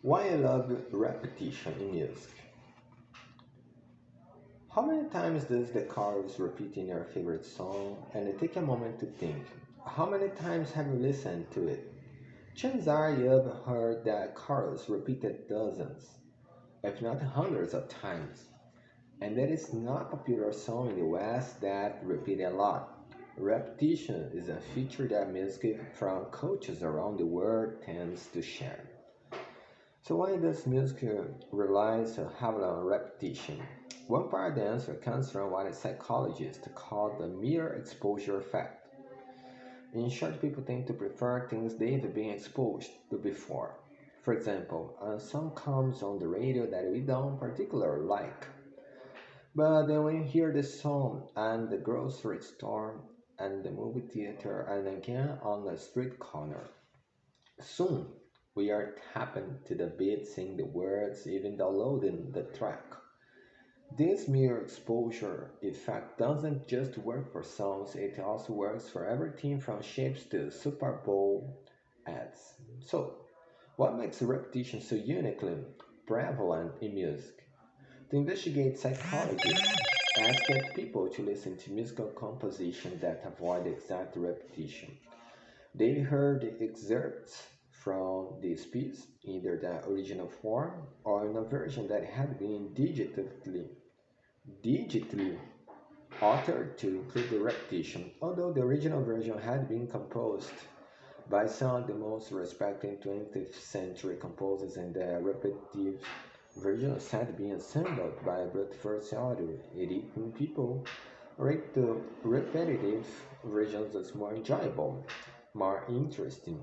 Why I love repetition in music. How many times does the chorus repeat in your favorite song? And take a moment to think. How many times have you listened to it? Chances are you've heard that chorus repeated dozens, if not hundreds of times. And that is not a popular song in the West that repeat a lot. Repetition is a feature that music from cultures around the world tends to share. So why does music rely so heavily on repetition? One part of the answer comes from what psychologists call the mere exposure effect. In short, people tend to prefer things they've been exposed to before. For example, a song comes on the radio that we don't particularly like, but then we hear the song at the grocery store and the movie theater and again on the street corner. Soon, we are tapping to the beat, singing the words, even downloading the track. This mere exposure effect doesn't just work for songs, it also works for everything from shapes to Super Bowl ads. So, what makes repetition so uniquely prevalent in music? To investigate psychologists asked people to listen to musical compositions that avoid exact repetition. They heard excerpts from this piece, either the original form or in a version that had been digitally altered to include the repetition, although the original version had been composed by some of the most respected 20th century composers and the repetitive versions had been assembled by brute force audio editing people rate the repetitive versions as more enjoyable, more interesting,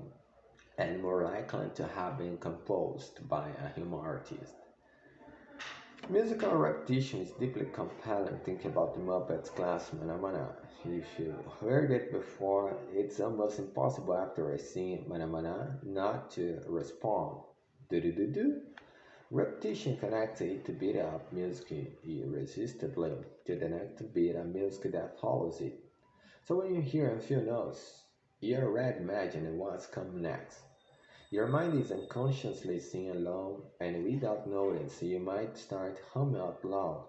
and more likely to have been composed by a human artist. Musical repetition is deeply compelling. Think about the Muppets class Mana. If you heard it before, it's almost impossible after I sing Mana not to respond. Do do do do. Repetition connects it to beat up music irresistibly to the next beat of music that follows it. So when you hear a few notes, you're already imagining what's coming next. Your mind is unconsciously singing along, and without notice, you might start humming out loud.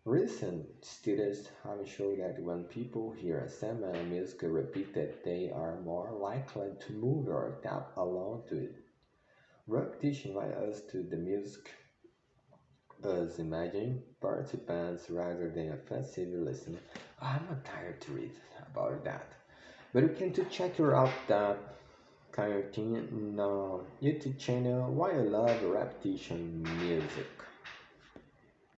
Recent studies have shown that when people hear a same music repeated, they are more likely to move or tap along to it. Repetition invites us to the music as imagining participants rather than a passive listener. I'm not tired to read about that. But you can to check out that kind of thing on YouTube channel Why I Love Repetition Music.